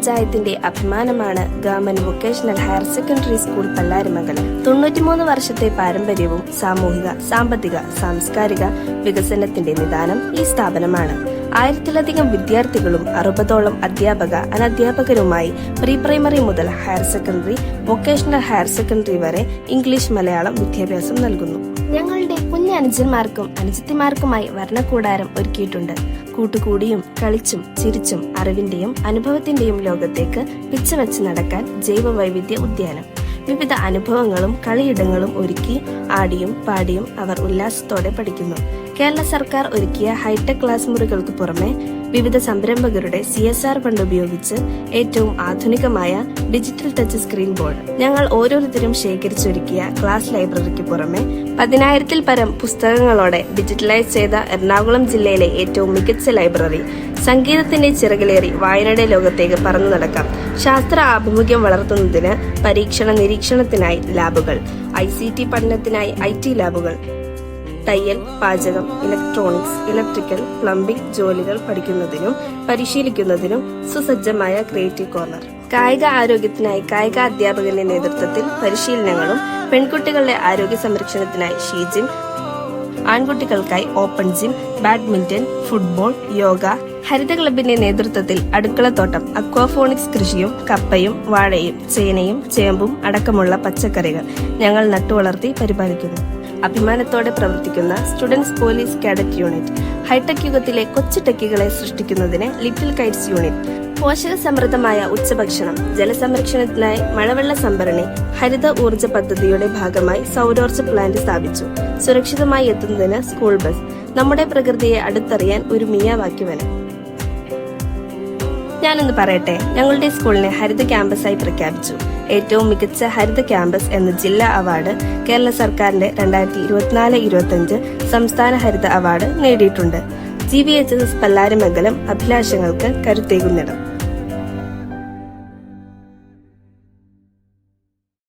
പഞ്ചായത്തിന്റെ അഭിമാനമാണ് government vocational higher secondary school Pallarimangalam. 93 വർഷത്തെ പാരമ്പര്യവും സാമൂഹിക, സാമ്പത്തിക, സാംസ്കാരിക വികസനത്തിന്റെ നിദാനം ഈ സ്ഥാപനമാണ്. 1000-ലധികം വിദ്യാർത്ഥികളും 60ഓളം അധ്യാപക അനധ്യാപകരുമായി പ്രീ പ്രൈമറി മുതൽ higher secondary, vocational higher secondary വരെ ഇംഗ്ലീഷ്, മലയാളം വിദ്യാഭ്യാസം നൽകുന്നു. ഞങ്ങളുടെ കുഞ്ഞു അനുജന്മാർക്കും അനുജത്തിമാർക്കുമായി വർണ്ണക്കൂടാരം ഒരുക്കിയിട്ടുണ്ട്. കൂട്ടുകൂടിയും കളിച്ചും ചിരിച്ചും അറിവിന്റെയും അനുഭവത്തിന്റെയും ലോകത്തേക്ക് പിച്ചവെച്ച് നടക്കാൻ ജൈവ വൈവിധ്യ ഉദ്യാനം. വിവിധ അനുഭവങ്ങളും കളിയിടങ്ങളും ഒരുക്കി ആടിയും പാടിയും അവർ ഉല്ലാസത്തോടെ പഠിക്കുന്നു. കേരള സർക്കാർ ഒരുക്കിയ ഹൈടെക് ക്ലാസ് മുറികൾക്ക് പുറമെ വിവിധ സംരംഭകരുടെ CSR ഫണ്ട് ഉപയോഗിച്ച് ഏറ്റവും ആധുനികമായ ഡിജിറ്റൽ ടച്ച് സ്ക്രീൻ ബോർഡ്. ഞങ്ങൾ ഓരോരുത്തരും ശേഖരിച്ചൊരുക്കിയ ക്ലാസ് ലൈബ്രറിക്ക് പുറമെ 10,000-ൽ പരം പുസ്തകങ്ങളോടെ ഡിജിറ്റലൈസ് ചെയ്ത എറണാകുളം ജില്ലയിലെ ഏറ്റവും മികച്ച ലൈബ്രറി. സംഗീതത്തിന്റെ ചിറകിലേറി വായനയുടെ ലോകത്തേക്ക് പറന്നു നടക്കാം. ശാസ്ത്ര ആഭിമുഖ്യം വളർത്തുന്നതിന് പരീക്ഷണ നിരീക്ഷണത്തിനായി ലാബുകൾ, ICT പഠനത്തിനായി IT ലാബുകൾ, തയ്യൽ, പാചകം, ഇലക്ട്രോണിക്സ്, ഇലക്ട്രിക്കൽ, പ്ലംബിംഗ് ജോലികൾ പഠിക്കുന്നതിനും പരിശീലിക്കുന്നതിനും സുസജ്ജമായ ക്രിയേറ്റീവ് കോർണർ. കായിക ആരോഗ്യത്തിനായി കായിക അധ്യാപകന്റെ നേതൃത്വത്തിൽ പരിശീലനങ്ങളും, പെൺകുട്ടികളുടെ ആരോഗ്യ സംരക്ഷണത്തിനായി ഷീജിം, ആൺകുട്ടികൾക്കായി open gym, badminton, football, yoga. ഹരിത ക്ലബിന്റെ നേതൃത്വത്തിൽ അടുക്കളത്തോട്ടം, അക്വാഫോണിക്സ് കൃഷിയും കപ്പയും വാഴയും ചേനയും ചേമ്പും അടക്കമുള്ള പച്ചക്കറികൾ ഞങ്ങൾ നട്ടുവളർത്തി പരിപാലിക്കുന്നു. അഭിമാനത്തോടെ പ്രവർത്തിക്കുന്ന students police cadet unit, hi-tech യുഗത്തിലെ കൊച്ചു ടെക്കികളെ സൃഷ്ടിക്കുന്നതിന് ലിറ്റിൽ കൈറ്റ്സ് യൂണിറ്റ്. പോഷക സമൃദ്ധമായ ഉച്ചഭക്ഷണം, ജലസംരക്ഷണത്തിനായി മഴവെള്ള സംഭരണി, ഹരിത ഊർജ പദ്ധതിയുടെ ഭാഗമായി സൗരോർജ പ്ലാന്റ് സ്ഥാപിച്ചു. സുരക്ഷിതമായി എത്തുന്നതിന് സ്കൂൾ ബസ്. നമ്മുടെ പ്രകൃതിയെ അടുത്തറിയാൻ ഒരു മിയാവാക്കി വനം. ഞാനൊന്ന് പറയട്ടെ, ഞങ്ങളുടെ സ്കൂളിനെ ഹരിത ക്യാമ്പസായി പ്രഖ്യാപിച്ചു. ഏറ്റവും മികച്ച ഹരിത ക്യാമ്പസ് എന്ന ജില്ലാ അവാർഡ് കേരള സർക്കാരിന്റെ 2024-25 സംസ്ഥാന ഹരിത അവാർഡ് നേടിയിട്ടുണ്ട്. GVHS പല്ലാരിമംഗലം അഭിലാഷങ്ങൾക്ക് കരുത്തേകുന്നിടം.